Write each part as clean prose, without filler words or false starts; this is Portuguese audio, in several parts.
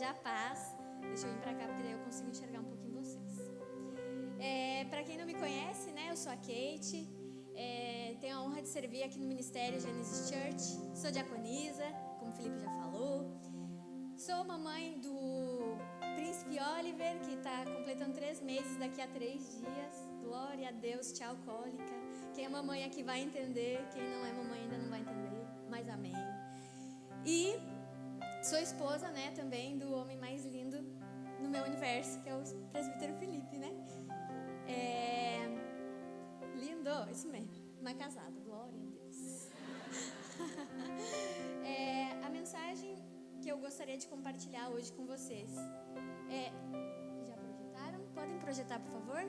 da paz. Deixa eu vir pra cá, porque daí eu consigo enxergar um pouquinho vocês. Pra quem não me conhece, né, eu sou a Kate. Tenho a honra de servir aqui no Ministério Genesis Church. Sou diaconisa, como o Felipe já falou. Sou mamãe do Príncipe Oliver, que está completando 3 meses daqui a 3 dias. Glória a Deus, tchau, cólica. Quem é mamãe aqui vai entender, quem não é mamãe ainda não vai entender, mas amém. E sou esposa, né, também do homem mais lindo no meu universo, que é o presbítero Felipe, né? Lindo, isso mesmo, mas casado, glória a Deus. A mensagem que eu gostaria de compartilhar hoje com vocês já projetaram? Podem projetar, por favor?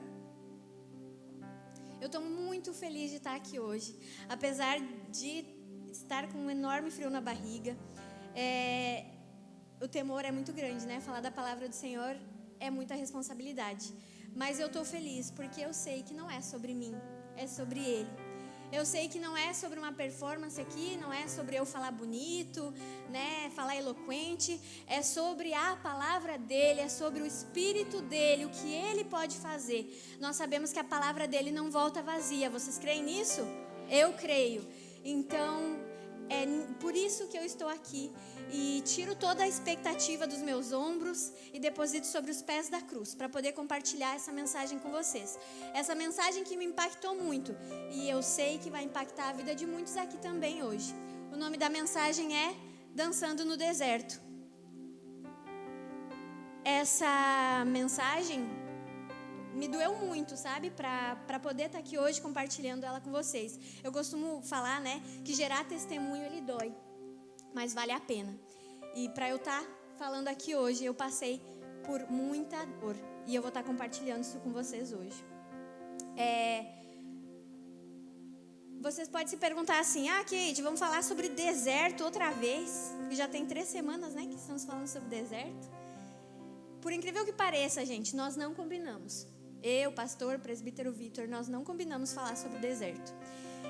Eu estou muito feliz de estar aqui hoje, apesar de estar com um enorme frio na barriga. O temor é muito grande, né? Falar da palavra do Senhor é muita responsabilidade. Mas eu estou feliz porque eu sei que não é sobre mim, é sobre Ele. Eu sei que não é sobre uma performance aqui, não é sobre eu falar bonito, né? Falar eloquente. É sobre a palavra dEle, é sobre o Espírito dEle, o que Ele pode fazer. Nós sabemos que a palavra dEle não volta vazia. Vocês creem nisso? Eu creio. Então, é por isso que eu estou aqui e tiro toda a expectativa dos meus ombros e deposito sobre os pés da cruz para poder compartilhar essa mensagem com vocês. Essa mensagem que me impactou muito e eu sei que vai impactar a vida de muitos aqui também hoje. O nome da mensagem é Dançando no Deserto. Essa mensagem me doeu muito, sabe? Para poder estar aqui hoje compartilhando ela com vocês. Eu costumo falar, né, que gerar testemunho ele dói, mas vale a pena. E para eu estar falando aqui hoje, eu passei por muita dor e eu vou estar compartilhando isso com vocês hoje. Vocês podem se perguntar assim: Kate, vamos falar sobre deserto outra vez? Porque já tem 3 semanas, né, que estamos falando sobre deserto. Por incrível que pareça, gente, nós não combinamos. Eu, pastor, presbítero Vitor, nós não combinamos falar sobre deserto.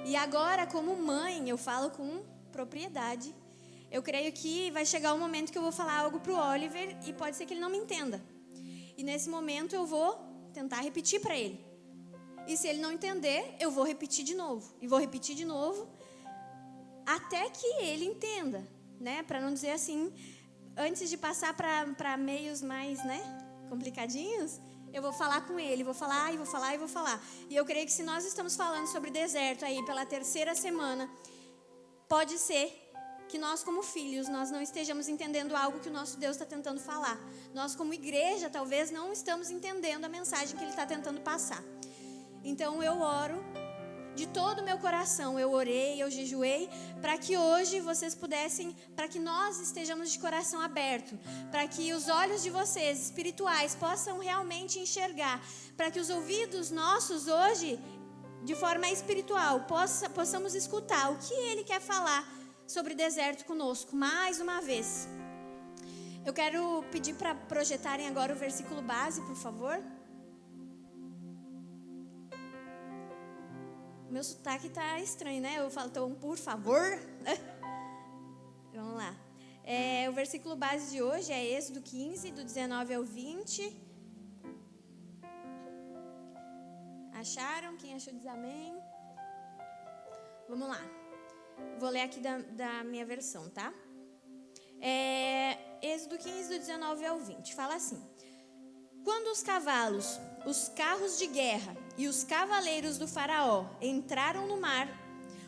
E agora, como mãe, eu falo com propriedade. Eu creio que vai chegar um momento que eu vou falar algo pro Oliver e pode ser que ele não me entenda. E nesse momento eu vou tentar repetir para ele. E se ele não entender, eu vou repetir de novo. E vou repetir de novo até que ele entenda, né? Para não dizer assim, antes de passar para meios mais, né, complicadinhos, eu vou falar com ele, vou falar e vou falar e vou falar. E eu creio que se nós estamos falando sobre deserto aí pela 3ª semana, pode ser que nós como filhos, nós não estejamos entendendo algo que o nosso Deus está tentando falar. Nós como igreja talvez não estamos entendendo a mensagem que Ele está tentando passar. Então eu oro de todo o meu coração, eu orei, eu jejuei, para que hoje vocês pudessem, para que nós estejamos de coração aberto, para que os olhos de vocês espirituais possam realmente enxergar, para que os ouvidos nossos hoje, de forma espiritual, possamos escutar o que Ele quer falar sobre deserto conosco, mais uma vez. Eu quero pedir para projetarem agora o versículo base, por favor. Meu sotaque tá estranho, né? Eu falo, então, por favor. Vamos lá. O versículo base de hoje é Êxodo 15, do 19 ao 20. Acharam? Quem achou diz amém. Vamos lá. Vou ler aqui da minha versão, tá? Êxodo 15, do 19 ao 20. Fala assim: Quando os cavalos, os carros de guerra e os cavaleiros do faraó entraram no mar,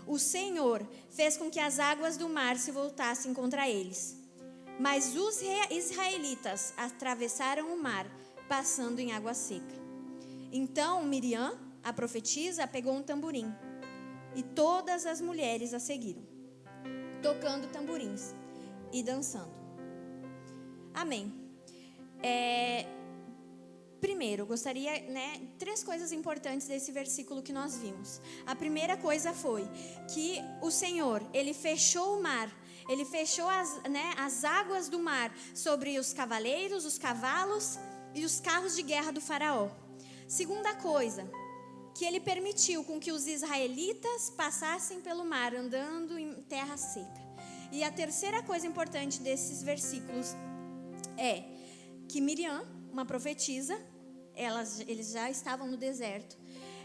o Senhor fez com que as águas do mar se voltassem contra eles. Mas os israelitas atravessaram o mar, passando em água seca. Então Miriam, a profetisa, pegou um tamborim, e todas as mulheres a seguiram, tocando tamborins e dançando. Amém. Primeiro, eu gostaria, 3 coisas importantes desse versículo que nós vimos. A primeira coisa foi que o Senhor, Ele fechou o mar, Ele fechou as águas do mar sobre os cavaleiros, os cavalos e os carros de guerra do faraó. Segunda coisa, que Ele permitiu com que os israelitas passassem pelo mar, andando em terra seca. E a terceira coisa importante desses versículos é que Miriam, uma profetisa, eles já estavam no deserto.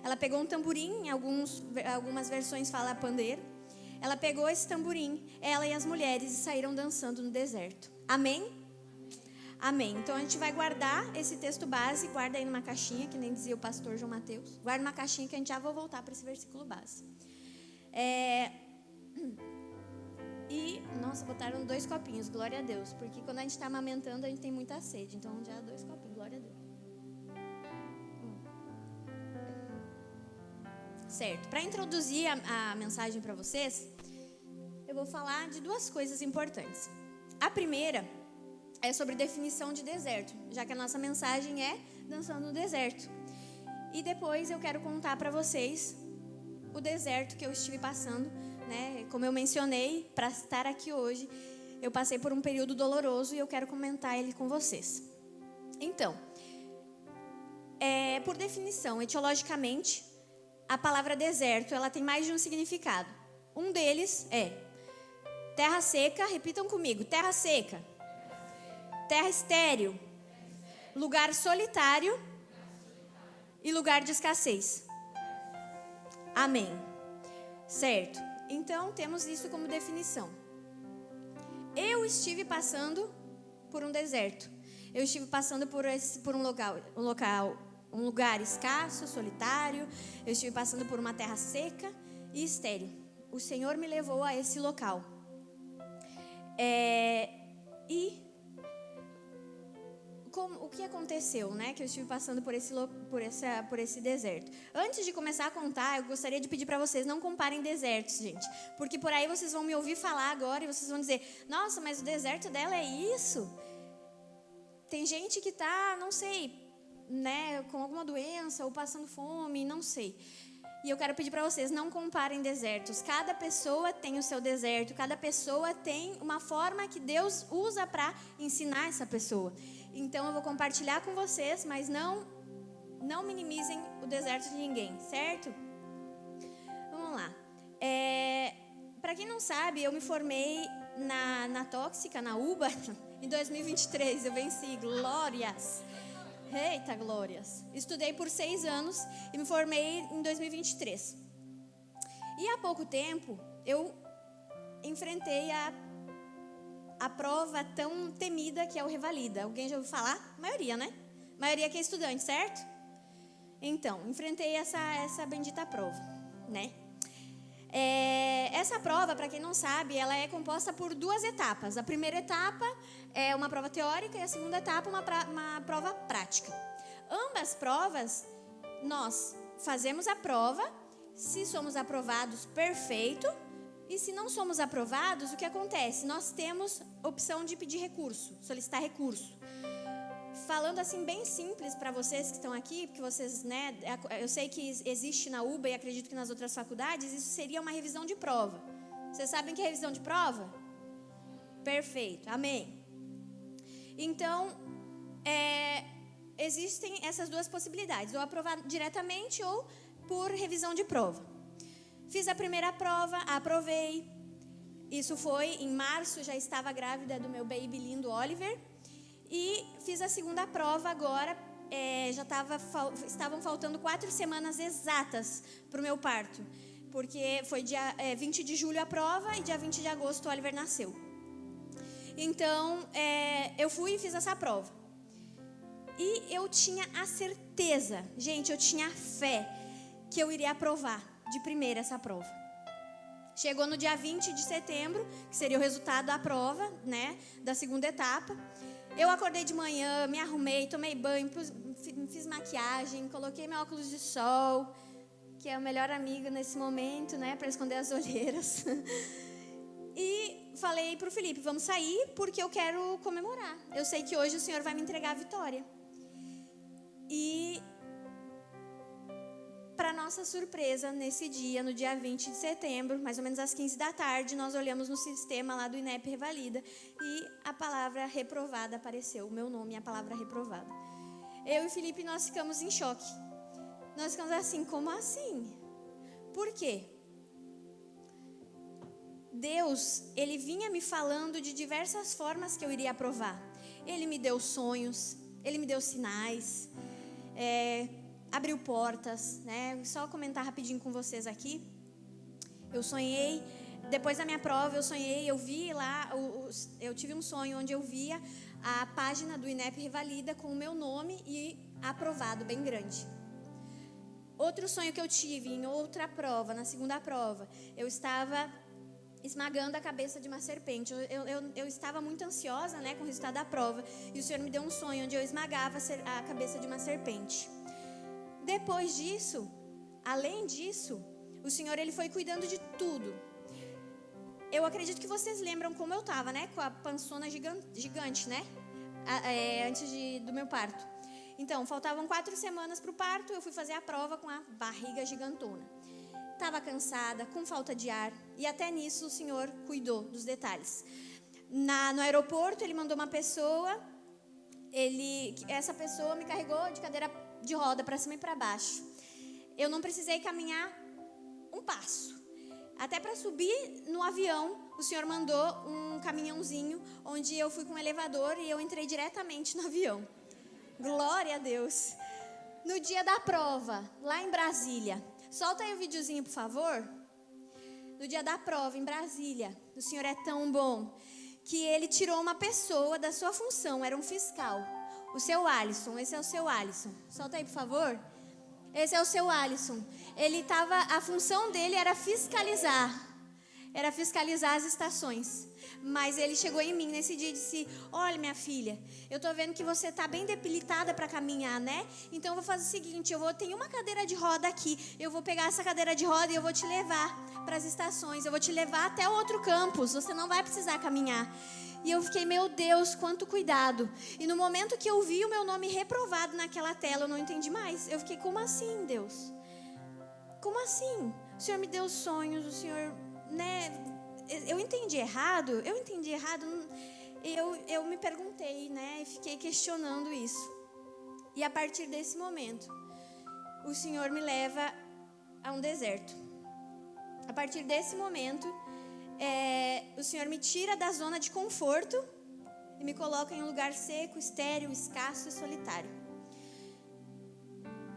Ela pegou um tamborim, algumas versões falam pandeiro. Ela pegou esse tamborim, ela e as mulheres, e saíram dançando no deserto. Amém? Amém. Então a gente vai guardar esse texto base, guarda aí numa caixinha, que nem dizia o pastor João Mateus. Guarda numa caixinha que a gente já vai voltar para esse versículo base. E, nossa, botaram 2 copinhos, glória a Deus. Porque quando a gente está amamentando, a gente tem muita sede. Então já 2 copinhos, glória a Deus. Certo, para introduzir a mensagem para vocês, eu vou falar de 2 coisas importantes. A primeira é sobre definição de deserto, já que a nossa mensagem é dançando no deserto. E depois eu quero contar para vocês o deserto que eu estive passando, né? Como eu mencionei, para estar aqui hoje, eu passei por um período doloroso e eu quero comentar ele com vocês. Então, por definição, etiologicamente, a palavra deserto, ela tem mais de um significado. Um deles é terra seca, repitam comigo, terra seca. Terra estéril, lugar solitário e lugar de escassez. Amém. Certo. Então, temos isso como definição. Eu estive passando por um deserto. Eu estive passando por um lugar escasso, solitário. Eu estive passando por uma terra seca e estéril. O Senhor me levou a esse local. O que aconteceu, né? Que eu estive passando por esse deserto. Antes de começar a contar, eu gostaria de pedir para vocês não comparem desertos, gente. Porque por aí vocês vão me ouvir falar agora e vocês vão dizer: nossa, mas o deserto dela é isso? Tem gente que tá, não sei, né, com alguma doença ou passando fome, não sei. E eu quero pedir para vocês, não comparem desertos. Cada pessoa tem o seu deserto, cada pessoa tem uma forma que Deus usa para ensinar essa pessoa. Então eu vou compartilhar com vocês, mas não minimizem o deserto de ninguém, certo? Vamos lá. Para quem não sabe, eu me formei na Tóxica, na UBA, em 2023. Eu venci, glórias. Eita, glórias. Estudei por 6 anos e me formei em 2023. E há pouco tempo, eu enfrentei a prova tão temida que é o Revalida. Alguém já ouviu falar? A maioria, né? A maioria que é estudante, certo? Então, enfrentei essa bendita prova, né? Essa prova, para quem não sabe, ela é composta por 2 etapas. A primeira etapa é uma prova teórica e a segunda etapa uma prova prática. Ambas provas, nós fazemos a prova. Se somos aprovados, perfeito. E se não somos aprovados, o que acontece? Nós temos opção de pedir recurso, solicitar recurso. Falando assim bem simples para vocês que estão aqui, porque vocês, né, eu sei que existe na UBA e acredito que nas outras faculdades, isso seria uma revisão de prova. Vocês sabem o que é revisão de prova? Perfeito, amém. Então, existem essas 2 possibilidades, ou aprovar diretamente ou por revisão de prova. Fiz a primeira prova, aprovei. Isso foi em março, já estava grávida do meu baby lindo Oliver. E fiz a segunda prova agora, estavam faltando 4 semanas exatas para o meu parto. Porque foi dia 20 de julho a prova e dia 20 de agosto o Oliver nasceu. Então, eu fui e fiz essa prova. E eu tinha a certeza, gente, eu tinha fé que eu iria aprovar de primeira essa prova. Chegou no dia 20 de setembro, que seria o resultado da prova, né, da segunda etapa. Eu acordei de manhã, me arrumei, tomei banho, fiz maquiagem, coloquei meu óculos de sol, que é o melhor amigo nesse momento, né, para esconder as olheiras. E falei pro Felipe, vamos sair porque eu quero comemorar. Eu sei que hoje o Senhor vai me entregar a vitória. E, para nossa surpresa, nesse dia, no dia 20 de setembro, mais ou menos às 15 da tarde, nós olhamos no sistema lá do INEP Revalida e a palavra reprovada apareceu, o meu nome é a palavra reprovada. Eu e o Felipe, nós ficamos em choque. Nós ficamos assim, como assim? Por quê? Deus, Ele vinha me falando de diversas formas que eu iria aprovar. Ele me deu sonhos, Ele me deu sinais, abriu portas, né? Só comentar rapidinho com vocês aqui. Eu sonhei, depois da minha prova eu sonhei, eu vi lá, eu tive um sonho onde eu via a página do INEP Revalida com o meu nome e aprovado bem grande. Outro sonho que eu tive em outra prova, na segunda prova, eu estava esmagando a cabeça de uma serpente. Eu estava muito ansiosa, né, com o resultado da prova, e o Senhor me deu um sonho onde eu esmagava a cabeça de uma serpente. Depois disso, além disso, o Senhor, Ele foi cuidando de tudo. Eu acredito que vocês lembram como eu estava, né, com a pançona gigante, né, antes do meu parto. Então, faltavam 4 semanas para o parto, eu fui fazer a prova com a barriga gigantona. Estava cansada, com falta de ar, e até nisso o Senhor cuidou dos detalhes. No aeroporto, Ele mandou uma pessoa, essa pessoa me carregou de cadeira de roda para cima e para baixo. Eu não precisei caminhar um passo. Até para subir no avião, o Senhor mandou um caminhãozinho, onde eu fui com um elevador e eu entrei diretamente no avião. Glória a Deus. No dia da prova, lá em Brasília, solta aí o videozinho, por favor. No dia da prova, em Brasília, o Senhor é tão bom que Ele tirou uma pessoa da sua função, era um fiscal. O seu Alisson, esse é o seu Alisson. Solta aí, por favor. Esse é o seu Alisson. A função dele era fiscalizar as estações. Mas ele chegou em mim nesse dia e disse: olha, minha filha, eu tô vendo que você tá bem debilitada para caminhar, né? Então eu vou fazer o seguinte, tenho uma cadeira de roda aqui, eu vou pegar essa cadeira de roda e eu vou te levar para as estações, eu vou te levar até o outro campus, você não vai precisar caminhar. E eu fiquei, meu Deus, quanto cuidado. E no momento que eu vi o meu nome reprovado naquela tela, eu não entendi mais. Eu fiquei, como assim, Deus? Como assim? O Senhor me deu sonhos, o Senhor, né? Eu entendi errado. Eu me perguntei, né? E fiquei questionando isso. E a partir desse momento, o Senhor me leva a um deserto. A partir desse momento, o Senhor me tira da zona de conforto e me coloca em um lugar seco, estéril, escasso e solitário.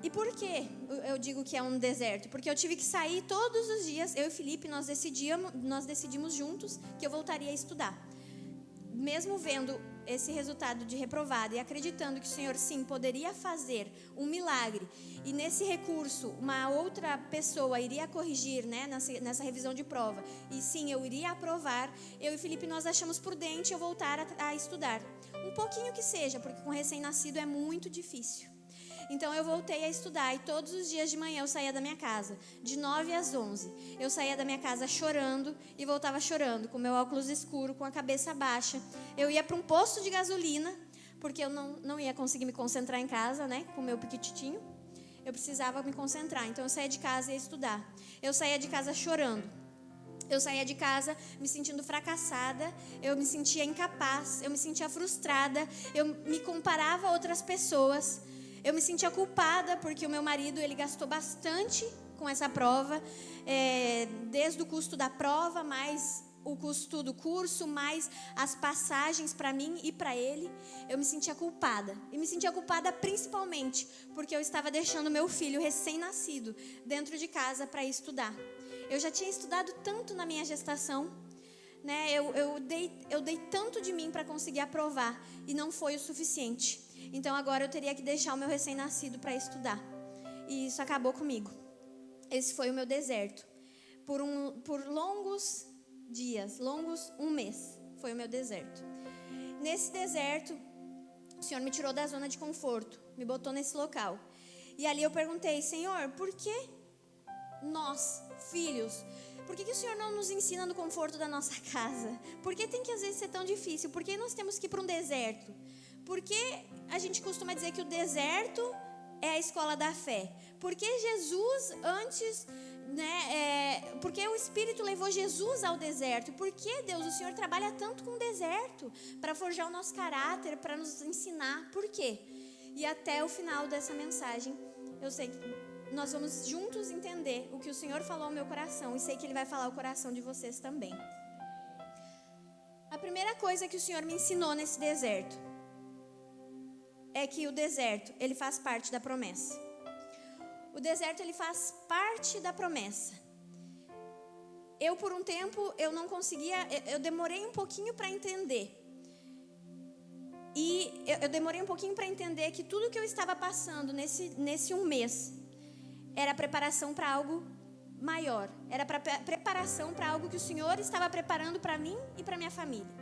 E por que eu digo que é um deserto? Porque eu tive que sair todos os dias. Eu e Felipe, nós decidimos juntos que eu voltaria a estudar. Mesmo vendo esse resultado de reprovado e acreditando que o Senhor, sim, poderia fazer um milagre. E nesse recurso, uma outra pessoa iria corrigir, né, nessa revisão de prova. E sim, eu iria aprovar. Eu e Felipe, nós achamos prudente eu voltar a estudar. Um pouquinho que seja, porque com recém-nascido é muito difícil. Então eu voltei a estudar e todos os dias de manhã eu saía da minha casa, de 9 às 11. Eu saía da minha casa chorando e voltava chorando, com meu óculos escuro, com a cabeça baixa. Eu ia para um posto de gasolina, porque eu não ia conseguir me concentrar em casa, né, com o meu piquititinho. Eu precisava me concentrar, então eu saía de casa e ia estudar. Eu saía de casa chorando. Eu saía de casa me sentindo fracassada, eu me sentia incapaz, eu me sentia frustrada, eu me comparava a outras pessoas. Eu me sentia culpada porque o meu marido, ele gastou bastante com essa prova, desde o custo da prova, mais o custo do curso, mais as passagens para mim e para ele. Eu me sentia culpada. E me sentia culpada principalmente porque eu estava deixando meu filho recém-nascido dentro de casa para ir estudar. Eu já tinha estudado tanto na minha gestação, né? Eu dei tanto de mim para conseguir aprovar e não foi o suficiente. Então agora eu teria que deixar o meu recém-nascido para estudar. E isso acabou comigo. Esse foi o meu deserto. Por longos dias, um mês, foi o meu deserto. Nesse deserto, o Senhor me tirou da zona de conforto, me botou nesse local. E ali eu perguntei, Senhor, por que nós, filhos, por que o Senhor não nos ensina no conforto da nossa casa? Por que tem que às vezes ser tão difícil? Por que nós temos que ir para um deserto? Porque a gente costuma dizer que o deserto é a escola da fé. Porque Jesus antes, né, porque o Espírito levou Jesus ao deserto. Por que, Deus, o Senhor trabalha tanto com o deserto? Para forjar o nosso caráter, para nos ensinar. Por quê? E até o final dessa mensagem, eu sei que nós vamos juntos entender o que o Senhor falou ao meu coração. E sei que Ele vai falar ao coração de vocês também. A primeira coisa que o Senhor me ensinou nesse deserto é que o deserto, ele faz parte da promessa. O deserto, ele faz parte da promessa. Eu, por um tempo, eu não conseguia, eu demorei um pouquinho para entender. E eu demorei um pouquinho para entender que tudo que eu estava passando nesse um mês era preparação para algo maior. Era preparação para algo que o Senhor estava preparando para mim e para minha família.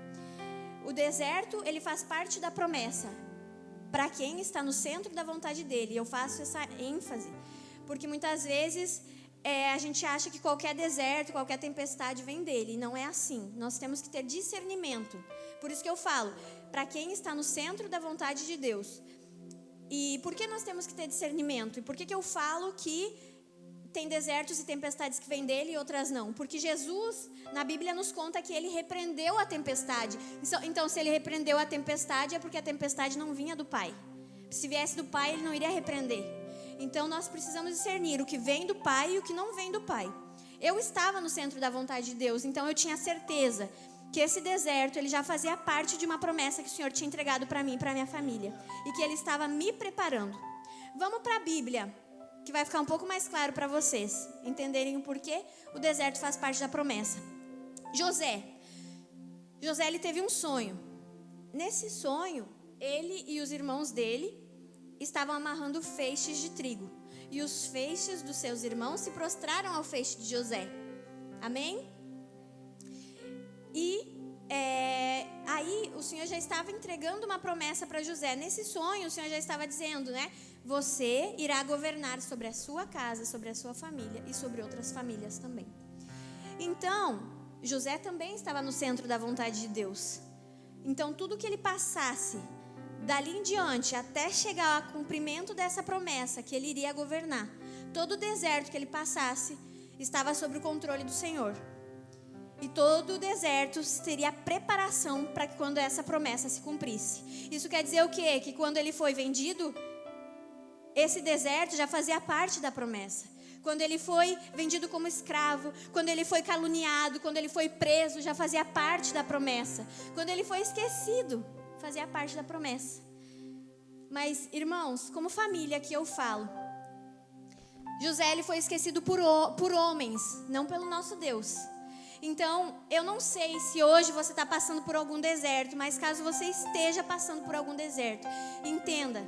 O deserto, ele faz parte da promessa. Para quem está no centro da vontade dele. Eu faço essa ênfase. Porque muitas vezes a gente acha que qualquer deserto, qualquer tempestade vem dele. E não é assim. Nós temos que ter discernimento. Por isso que eu falo, para quem está no centro da vontade de Deus. E por que nós temos que ter discernimento? E por que eu falo que tem desertos e tempestades que vêm dele e outras não? Porque Jesus, na Bíblia, nos conta que ele repreendeu a tempestade. Então, se ele repreendeu a tempestade, é porque a tempestade não vinha do Pai. Se viesse do Pai, ele não iria repreender. Então, nós precisamos discernir o que vem do Pai e o que não vem do Pai. Eu estava no centro da vontade de Deus, então eu tinha certeza que esse deserto, ele já fazia parte de uma promessa que o Senhor tinha entregado para mim e para minha família. E que ele estava me preparando. Vamos para a Bíblia, que vai ficar um pouco mais claro para vocês entenderem o porquê o deserto faz parte da promessa. José, ele teve um sonho. Nesse sonho, ele e os irmãos dele estavam amarrando feixes de trigo. E os feixes dos seus irmãos se prostraram ao feixe de José. Amém? E aí o Senhor já estava entregando uma promessa para José. Nesse sonho, o Senhor já estava dizendo, né? Você irá governar sobre a sua casa, sobre a sua família e sobre outras famílias também. Então, José também estava no centro da vontade de Deus. Então, tudo que ele passasse dali em diante, até chegar ao cumprimento dessa promessa, que ele iria governar, todo o deserto que ele passasse estava sob o controle do Senhor. E todo o deserto teria preparação para que quando essa promessa se cumprisse. Isso quer dizer o quê? Que quando ele foi vendido, esse deserto já fazia parte da promessa. Quando ele foi vendido como escravo, quando ele foi caluniado, quando ele foi preso, já fazia parte da promessa. Quando ele foi esquecido, fazia parte da promessa. Mas, irmãos, como família que eu falo, José, ele foi esquecido por homens, não pelo nosso Deus. Então, eu não sei se hoje você está passando por algum deserto, mas caso você esteja passando por algum deserto, entenda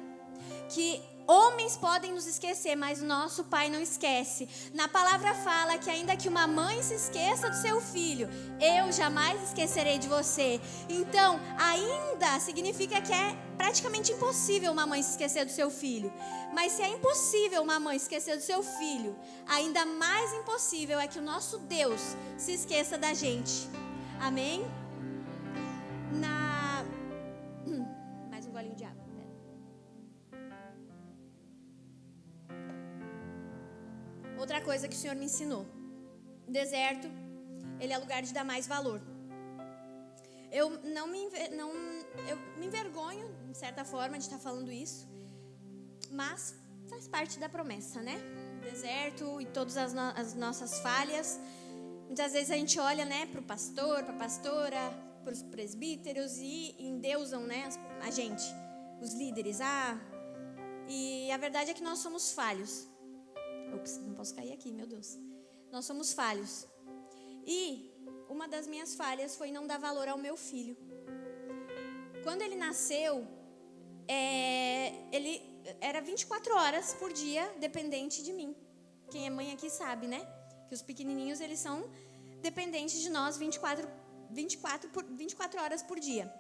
que homens podem nos esquecer, mas o nosso Pai não esquece. Na palavra fala que ainda que uma mãe se esqueça do seu filho, eu jamais esquecerei de você. Então, ainda significa que é praticamente impossível uma mãe se esquecer do seu filho. Mas se é impossível uma mãe esquecer do seu filho, ainda mais impossível é que o nosso Deus se esqueça da gente. Amém? Mais um golinho de água. Outra coisa que o Senhor me ensinou. O deserto, ele é lugar de dar mais valor. Eu me envergonho, de certa forma, de estar falando isso. Mas faz parte da promessa, né? O deserto e todas as nossas falhas. Muitas vezes a gente olha, né, para o pastor, para a pastora, para os presbíteros e endeusam, né, a gente, os líderes. E a verdade é que nós somos falhos. Ops, não posso cair aqui, meu Deus. Nós somos falhos. E uma das minhas falhas foi não dar valor ao meu filho. Quando ele nasceu, ele era 24 horas por dia dependente de mim. Quem é mãe aqui sabe, né? Que os pequenininhos, eles são dependentes de nós 24 horas por dia.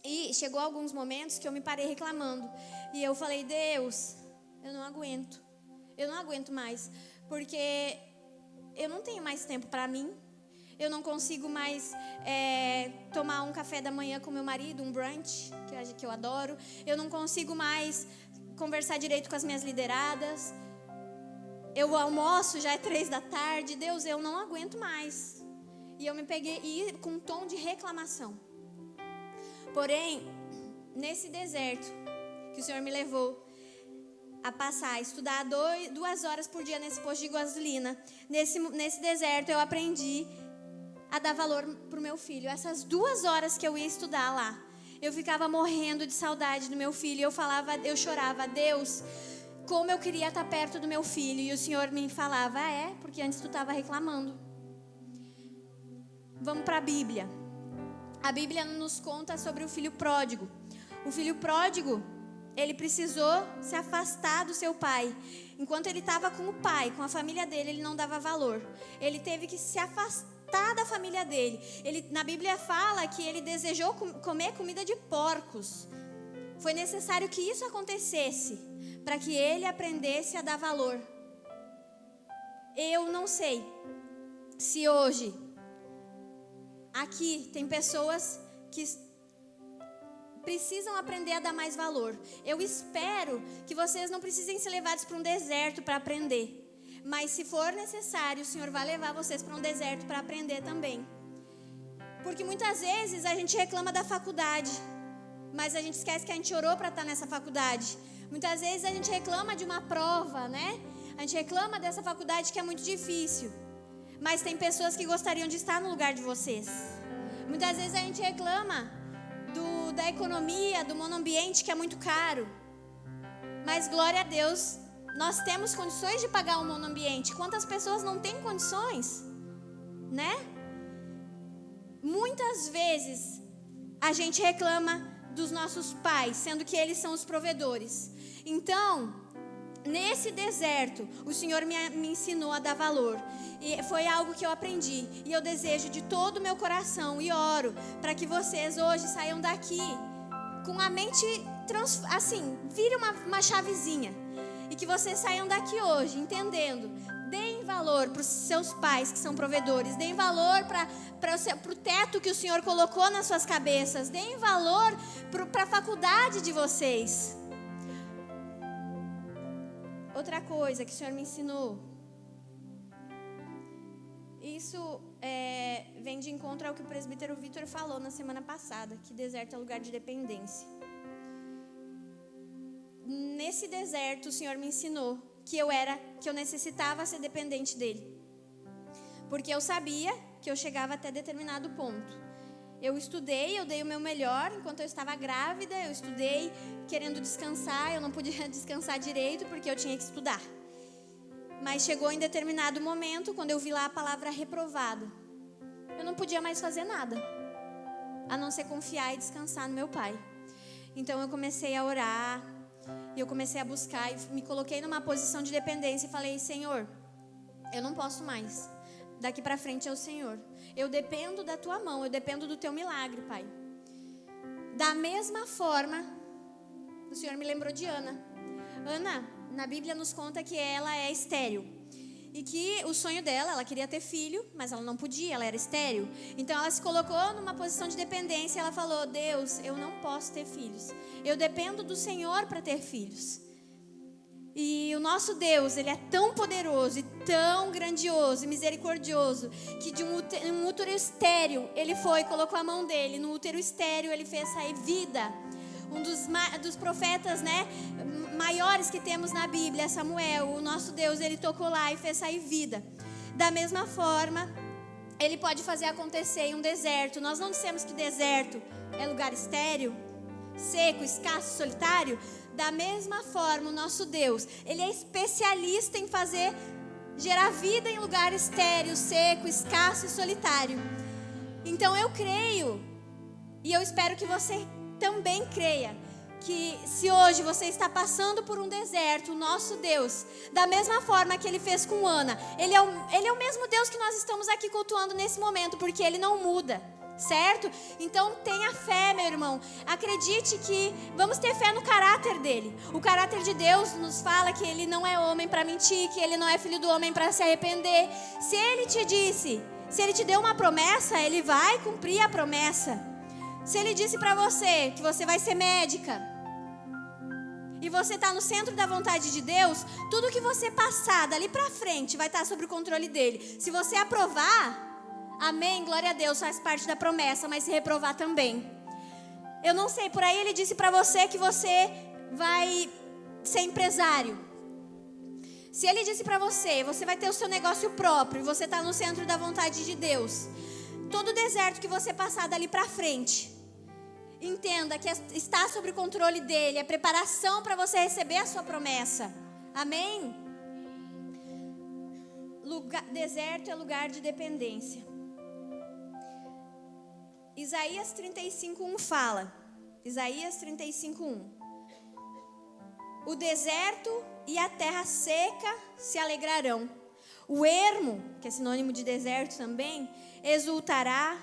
E chegou alguns momentos que eu me parei reclamando. E eu falei, Deus, eu não aguento. Eu não aguento mais, porque eu não tenho mais tempo para mim. Eu não consigo mais tomar um café da manhã com meu marido, um brunch, que eu adoro. Eu não consigo mais conversar direito com as minhas lideradas. Eu almoço, já é 3 da tarde. Deus, eu não aguento mais. E eu me peguei com um tom de reclamação. Porém, nesse deserto que o Senhor me levou a passar, a estudar 2 horas por dia nesse posto de gasolina, nesse deserto eu aprendi a dar valor para o meu filho. Essas 2 horas que eu ia estudar lá, eu ficava morrendo de saudade do meu filho. Eu chorava, Deus, como eu queria estar perto do meu filho. E o Senhor me falava, porque antes tu estava reclamando. Vamos para a Bíblia. A Bíblia nos conta sobre o filho pródigo. O filho pródigo, ele precisou se afastar do seu pai. Enquanto ele estava com o pai, com a família dele, ele não dava valor. Ele teve que se afastar da família dele. Na Bíblia fala que ele desejou comer comida de porcos. Foi necessário que isso acontecesse para que ele aprendesse a dar valor. Eu não sei se hoje aqui tem pessoas que precisam aprender a dar mais valor. Eu espero que vocês não precisem ser levados para um deserto para aprender. Mas se for necessário, o Senhor vai levar vocês para um deserto para aprender também. Porque muitas vezes a gente reclama da faculdade, mas a gente esquece que a gente orou para estar nessa faculdade. Muitas vezes a gente reclama de uma prova, né? A gente reclama dessa faculdade que é muito difícil. Mas tem pessoas que gostariam de estar no lugar de vocês. Muitas vezes a gente reclama da economia, do monoambiente que é muito caro. Mas glória a Deus, nós temos condições de pagar um monoambiente. Quantas pessoas não têm condições, né? Muitas vezes a gente reclama dos nossos pais, sendo que eles são os provedores. Então, nesse deserto, o Senhor me ensinou a dar valor. E foi algo que eu aprendi. E eu desejo de todo o meu coração e oro para que vocês hoje saiam daqui com a mente, vire uma chavezinha. E que vocês saiam daqui hoje entendendo. Deem valor para os seus pais que são provedores. Deem valor para o teto que o Senhor colocou nas suas cabeças. Deem valor para a faculdade de vocês. Outra coisa que o Senhor me ensinou. Isso vem de encontro ao que o presbítero Vitor falou na semana passada. Que deserto é lugar de dependência. Nesse deserto o Senhor me ensinou que eu necessitava ser dependente dele. Porque eu sabia que eu chegava até determinado ponto. Eu estudei, eu dei o meu melhor enquanto eu estava grávida. Eu estudei querendo descansar, eu não podia descansar direito porque eu tinha que estudar. Mas chegou em determinado momento, quando eu vi lá a palavra reprovado, eu não podia mais fazer nada, a não ser confiar e descansar no meu pai. Então eu comecei a orar, e eu comecei a buscar, e me coloquei numa posição de dependência e falei, Senhor, eu não posso mais. Daqui para frente é o Senhor. Eu dependo da tua mão, eu dependo do teu milagre, Pai. Da mesma forma, o Senhor me lembrou de Ana. Ana, na Bíblia nos conta que ela é estéril. E que o sonho dela, ela queria ter filho, mas ela não podia, ela era estéril. Então ela se colocou numa posição de dependência e ela falou, Deus, eu não posso ter filhos. Eu dependo do Senhor para ter filhos. E o nosso Deus, Ele é tão poderoso e tão grandioso e misericordioso, que de um útero estéril, Ele colocou a mão dele, no útero estéril Ele fez sair vida. Um dos profetas, né, maiores que temos na Bíblia, Samuel, o nosso Deus, Ele tocou lá e fez sair vida. Da mesma forma, Ele pode fazer acontecer em um deserto. Nós não dissemos que deserto é lugar estéril, seco, escasso, solitário. Da mesma forma, o nosso Deus, Ele é especialista em gerar vida em lugar estéril, seco, escasso e solitário. Então eu creio, e eu espero que você também creia, que se hoje você está passando por um deserto, o nosso Deus, da mesma forma que Ele fez com Ana, Ele é o mesmo Deus que nós estamos aqui cultuando nesse momento, porque Ele não muda. Certo? Então tenha fé, meu irmão. Acredite que vamos ter fé no caráter dele. O caráter de Deus nos fala que ele não é homem para mentir, que ele não é filho do homem para se arrepender. Se ele te deu uma promessa, ele vai cumprir a promessa. Se ele disse para você que você vai ser médica e você está no centro da vontade de Deus, tudo que você passar dali para frente vai estar sob o controle dele. Se você aprovar, amém, glória a Deus, faz parte da promessa, mas se reprovar também. Eu não sei, por aí ele disse para você que você vai ser empresário. Se ele disse para você vai ter o seu negócio próprio, você está no centro da vontade de Deus. Todo deserto que você passar dali para frente, entenda que está sob o controle dele, é preparação para você receber a sua promessa. Amém? Deserto é lugar de dependência. Isaías 35:1 fala. Isaías 35:1. O deserto e a terra seca se alegrarão. O ermo, que é sinônimo de deserto também, exultará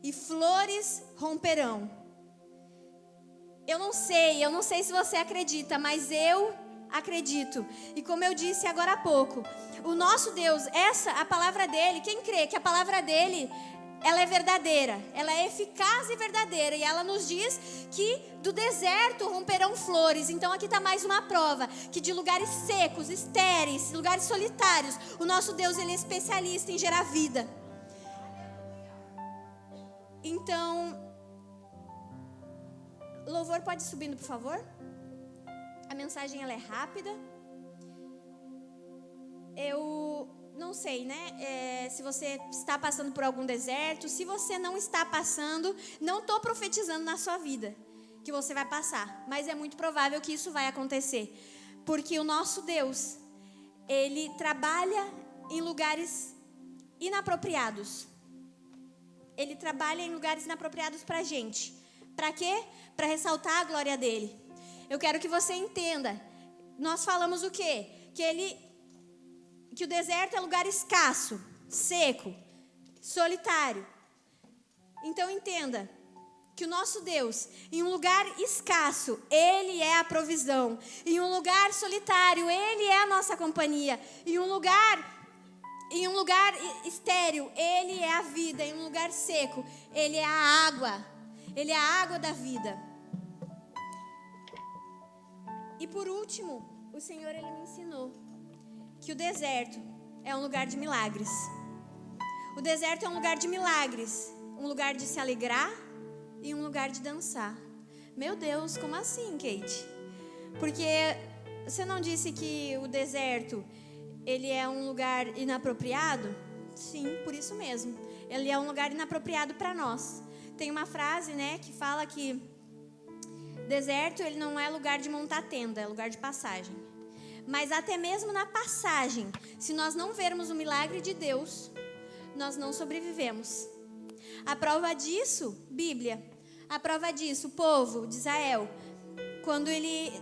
e flores romperão. Eu não sei se você acredita, mas eu acredito. E como eu disse agora há pouco, o nosso Deus, a palavra dele, quem crê que a palavra dele, ela é verdadeira, ela é eficaz e verdadeira, e ela nos diz que do deserto romperão flores. Então aqui está mais uma prova, que de lugares secos, estéreis, lugares solitários, o nosso Deus, ele é especialista em gerar vida. Então, louvor pode ir subindo, por favor? A mensagem, ela é rápida. Eu não sei, né? Se você está passando por algum deserto, se você não está passando, não estou profetizando na sua vida que você vai passar, mas é muito provável que isso vai acontecer, porque o nosso Deus, ele trabalha em lugares inapropriados. Ele trabalha em lugares inapropriados para a gente. Para quê? Para ressaltar a glória dele. Eu quero que você entenda. Nós falamos o quê? Que o deserto é lugar escasso, seco, solitário. Então entenda que o nosso Deus, em um lugar escasso, ele é a provisão. Em um lugar solitário, ele é a nossa companhia. Em um lugar estéril, ele é a vida. Em um lugar seco, ele é a água. Ele é a água da vida. E por último, o Senhor, ele me ensinou que o deserto é um lugar de milagres. O deserto é um lugar de milagres, um lugar de se alegrar e um lugar de dançar. Meu Deus, como assim, Kate? Porque você não disse que o deserto, ele é um lugar inapropriado? Sim, por isso mesmo. Ele é um lugar inapropriado para nós. Tem uma frase, né, que fala que deserto, ele não é lugar de montar tenda, é lugar de passagem. Mas até mesmo na passagem, se nós não vermos o milagre de Deus, nós não sobrevivemos. A prova disso, Bíblia. A prova disso, o povo de Israel, quando ele,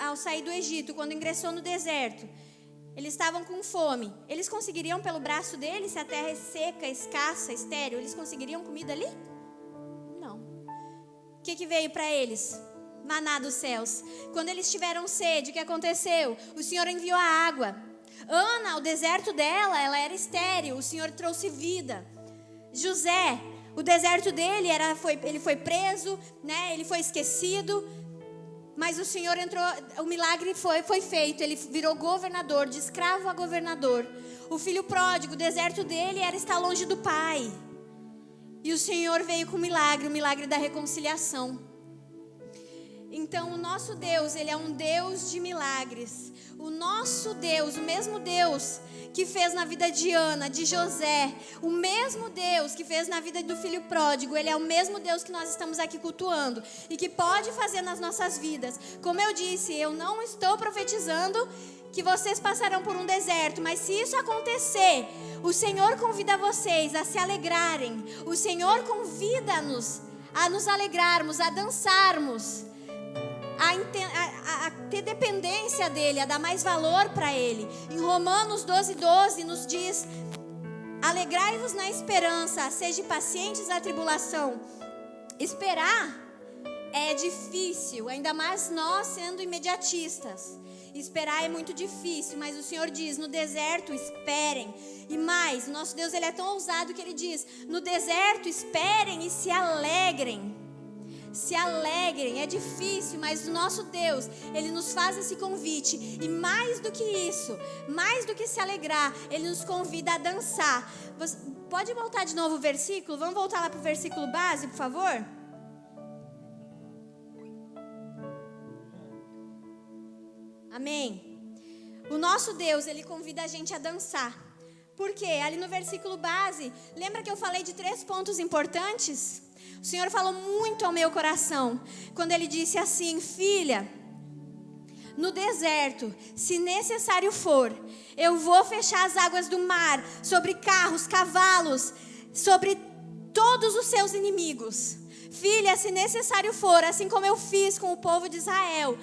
ao sair do Egito, quando ingressou no deserto, eles estavam com fome. Eles conseguiriam pelo braço deles, se a terra é seca, escassa, estéril, eles conseguiriam comida ali? Não. O que veio para eles? Maná dos céus. Quando eles tiveram sede, o que aconteceu? O Senhor enviou a água. Ana, o deserto dela, ela era estéril, o Senhor trouxe vida. José, o deserto dele ele foi preso, ele foi esquecido, mas o Senhor entrou, o milagre foi feito, ele virou governador, de escravo a governador. O filho pródigo, o deserto dele era estar longe do pai, e o Senhor veio com o milagre da reconciliação. Então o nosso Deus, ele é um Deus de milagres. O nosso Deus, o mesmo Deus que fez na vida de Ana, de José, o mesmo Deus que fez na vida do filho pródigo, ele é o mesmo Deus que nós estamos aqui cultuando e que pode fazer nas nossas vidas. Como eu disse, eu não estou profetizando que vocês passarão por um deserto, mas se isso acontecer, o Senhor convida vocês a se alegrarem. O Senhor convida-nos a nos alegrarmos, a dançarmos, a ter dependência dele, a dar mais valor para ele. Em Romanos 12:12 nos diz: alegrai-vos na esperança, sede pacientes na tribulação. Esperar é difícil, ainda mais nós sendo imediatistas. Esperar é muito difícil, mas o Senhor diz: no deserto esperem. E mais, o nosso Deus, ele é tão ousado que ele diz: no deserto esperem e se alegrem. Se alegrem, é difícil, mas o nosso Deus, ele nos faz esse convite. E mais do que isso, mais do que se alegrar, ele nos convida a dançar. Você pode voltar de novo o versículo? Vamos voltar lá para o versículo base, por favor? Amém. O nosso Deus, ele convida a gente a dançar. Por quê? Ali no versículo base, lembra que eu falei de 3 pontos importantes? O Senhor falou muito ao meu coração quando Ele disse assim: filha, no deserto, se necessário for, eu vou fechar as águas do mar sobre carros, cavalos, sobre todos os seus inimigos. Filha, se necessário for, assim como eu fiz com o povo de Israel,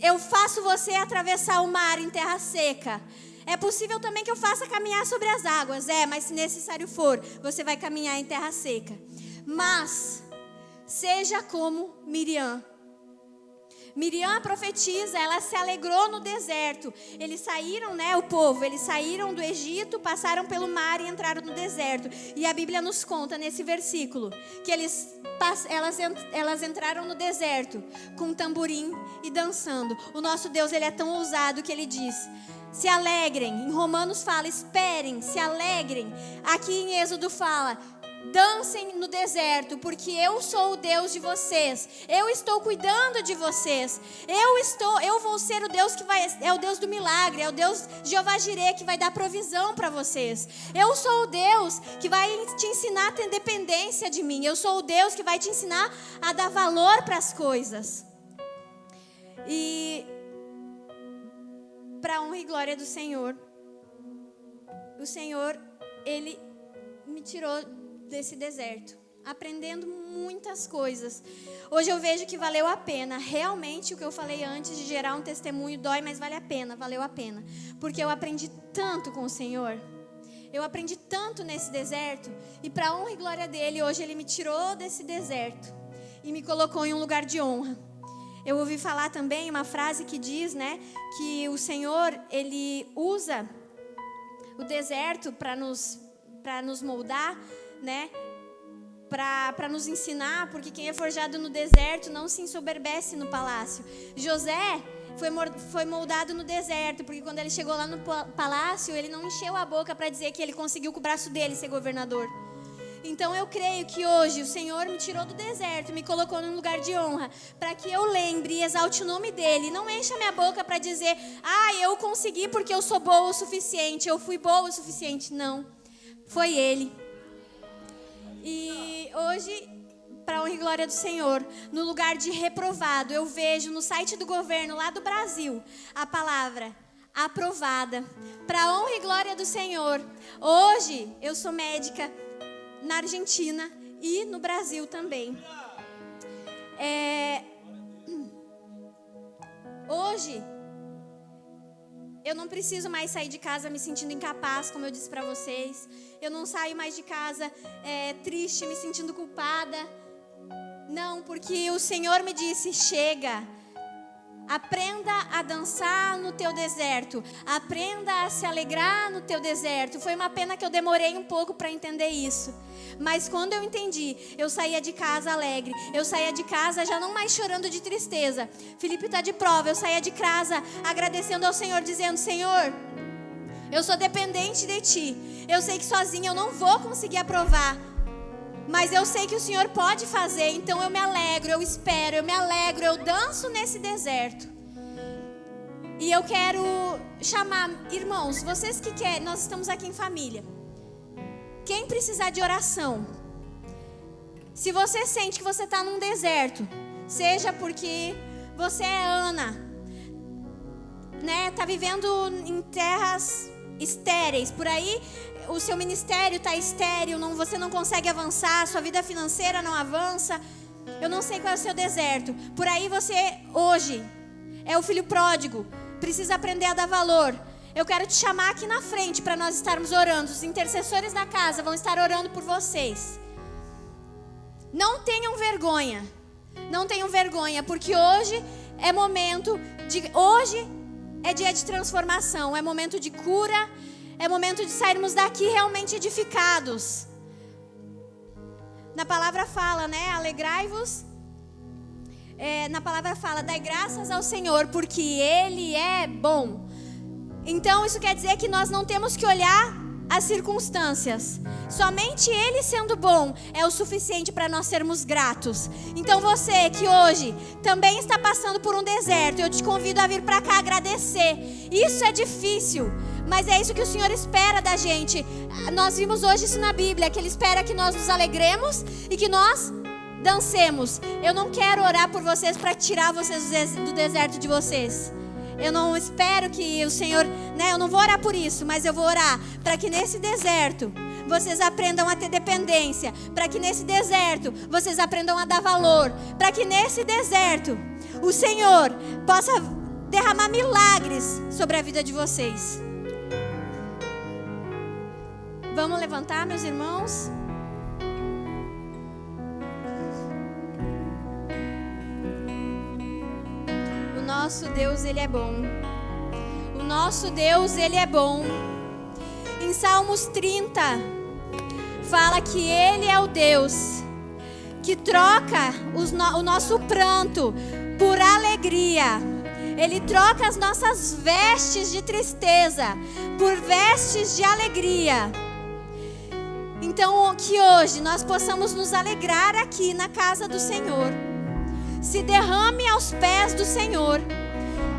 eu faço você atravessar o mar em terra seca. É possível também que eu faça caminhar sobre as águas, mas se necessário for, você vai caminhar em terra seca. Mas seja como Miriam. Miriam, a profetisa, ela se alegrou no deserto. Eles saíram, o povo, eles saíram do Egito, passaram pelo mar e entraram no deserto. E a Bíblia nos conta nesse versículo que elas entraram no deserto com tamborim e dançando. O nosso Deus, Ele é tão ousado que Ele diz: se alegrem. Em Romanos fala: esperem, se alegrem. Aqui em Êxodo fala: dancem no deserto, porque eu sou o Deus de vocês. Eu estou cuidando de vocês. Eu vou ser o Deus que é o Deus do milagre, é o Deus Jeová Jireh que vai dar provisão para vocês. Eu sou o Deus que vai te ensinar a ter dependência de mim. Eu sou o Deus que vai te ensinar a dar valor para as coisas. E para a honra e glória do Senhor, o Senhor, Ele me tirou desse deserto, aprendendo muitas coisas. Hoje eu vejo que valeu a pena. Realmente o que eu falei antes de gerar um testemunho dói, mas vale a pena, valeu a pena. Porque eu aprendi tanto com o Senhor. Eu aprendi tanto nesse deserto. E para a honra e glória dele, hoje Ele me tirou desse deserto e me colocou em um lugar de honra. Eu ouvi falar também uma frase que diz, que o Senhor, Ele usa o deserto para nos moldar, para nos ensinar, porque quem é forjado no deserto não se ensoberbece no palácio. José foi moldado no deserto, porque quando ele chegou lá no palácio, ele não encheu a boca para dizer que ele conseguiu com o braço dele ser governador. Então eu creio que hoje o Senhor me tirou do deserto, me colocou num lugar de honra, para que eu lembre e exalte o nome dele. Não encha minha boca para dizer: eu consegui porque eu sou boa o suficiente, eu fui boa o suficiente. Não, foi ele. E hoje, para a honra e glória do Senhor, no lugar de reprovado, eu vejo no site do governo lá do Brasil a palavra aprovada. Para a honra e glória do Senhor, hoje eu sou médica na Argentina e no Brasil também. Hoje eu não preciso mais sair de casa me sentindo incapaz, como eu disse para vocês. Eu não saio mais de casa triste, me sentindo culpada. Não, porque o Senhor me disse: chega. Aprenda a dançar no teu deserto. Aprenda a se alegrar no teu deserto. Foi uma pena que eu demorei um pouco para entender isso. Mas quando eu entendi, eu saía de casa alegre. Eu saía de casa já não mais chorando de tristeza. Felipe está de prova. Eu saía de casa agradecendo ao Senhor, dizendo: Senhor, eu sou dependente de Ti. Eu sei que sozinha eu não vou conseguir aprovar, mas eu sei que o Senhor pode fazer. Então eu me alegro, eu espero, eu me alegro, eu danço nesse deserto. E eu quero chamar, irmãos, vocês que querem, nós estamos aqui em família. Quem precisar de oração, se você sente que você está num deserto, seja porque você é Ana, está vivendo em terras estéreis, por aí o seu ministério está estéril, você não consegue avançar, sua vida financeira não avança. Eu não sei qual é o seu deserto. Por aí você hoje é o filho pródigo, precisa aprender a dar valor. Eu quero te chamar aqui na frente para nós estarmos orando. Os intercessores da casa vão estar orando por vocês. Não tenham vergonha. Não tenham vergonha, porque hoje é momento de... Hoje é dia de transformação, é momento de cura. É momento de sairmos daqui realmente edificados. Na palavra fala, alegrai-vos. Na palavra fala: dai graças ao Senhor, porque Ele é bom. Então isso quer dizer que nós não temos que olhar as circunstâncias. Somente Ele sendo bom é o suficiente para nós sermos gratos. Então você que hoje também está passando por um deserto, eu te convido a vir para cá agradecer. Isso é difícil, mas é isso que o Senhor espera da gente. Nós vimos hoje isso na Bíblia, que Ele espera que nós nos alegremos e que nós dancemos. Eu não quero orar por vocês para tirar vocês do deserto de vocês. Eu não espero que o Senhor, eu não vou orar por isso, mas eu vou orar para que nesse deserto vocês aprendam a ter dependência, para que nesse deserto vocês aprendam a dar valor, para que nesse deserto o Senhor possa derramar milagres sobre a vida de vocês. Vamos levantar, meus irmãos? O nosso Deus, Ele é bom. O nosso Deus, Ele é bom. Em Salmos 30, fala que Ele é o Deus que troca o nosso pranto por alegria. Ele troca as nossas vestes de tristeza por vestes de alegria. Então, que hoje nós possamos nos alegrar aqui na casa do Senhor. Se derrame aos pés do Senhor.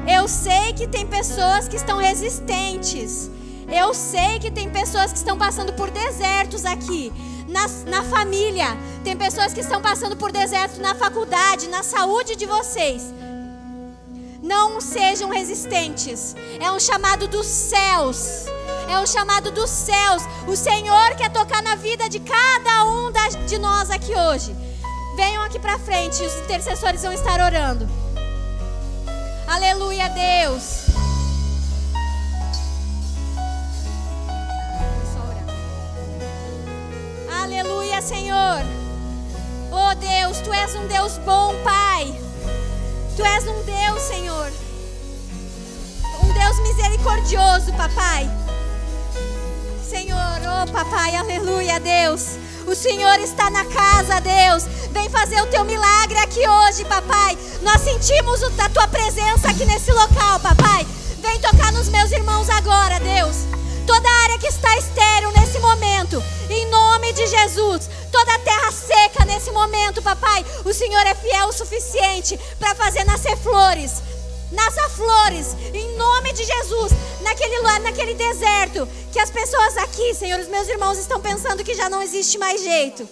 Eu sei que tem pessoas que estão resistentes. Eu sei que tem pessoas que estão passando por desertos aqui, na família. Tem pessoas que estão passando por desertos na faculdade, na saúde de vocês. Não sejam resistentes. É um chamado dos céus. É um chamado dos céus. O Senhor quer tocar na vida de cada um de nós aqui hoje. Venham aqui para frente, os intercessores vão estar orando. Aleluia, Deus. Aleluia, Senhor. Oh Deus, Tu és um Deus bom, Pai. Tu és um Deus, Senhor, um Deus misericordioso, Papai. Senhor, oh Papai, aleluia, Deus. O Senhor está na casa, Deus. Vem fazer o Teu milagre aqui hoje, Papai. Nós sentimos a Tua presença aqui nesse local, Papai. Vem tocar nos meus irmãos agora, Deus. Toda área que está estéril nesse momento, em nome de Jesus. Toda terra seca nesse momento, Papai. O Senhor é fiel o suficiente para fazer nascer flores. Nasça flores, em nome de Jesus. Naquele deserto que as pessoas aqui, Senhor, os meus irmãos estão pensando que já não existe mais jeito.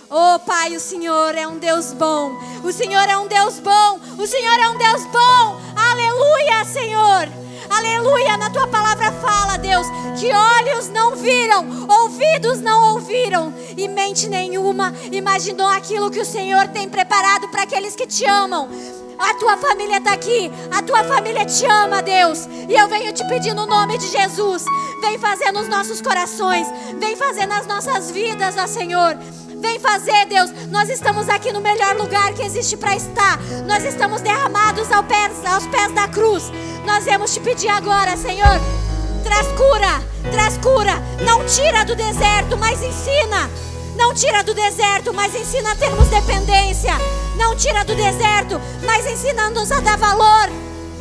Oh Pai, o Senhor é um Deus bom. O Senhor é um Deus bom. O Senhor é um Deus bom. Aleluia, Senhor. Aleluia, na Tua palavra fala, Deus, que olhos não viram, ouvidos não ouviram e mente nenhuma imaginou aquilo que o Senhor tem preparado para aqueles que Te amam. A Tua família está aqui, a Tua família Te ama, Deus. E eu venho Te pedir no nome de Jesus, vem fazer nos nossos corações, vem fazer nas nossas vidas, ó Senhor. Vem fazer, Deus. Nós estamos aqui no melhor lugar que existe para estar. Nós estamos derramados aos pés da cruz. Nós vamos Te pedir agora, Senhor, traz cura. Não tira do deserto, mas ensina. Não tira do deserto, mas ensina a termos dependência. Não tira do deserto, mas ensina-nos a dar valor.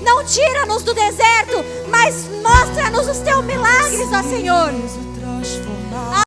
Não tira-nos do deserto, mas mostra-nos os Teus milagres, ó Senhor.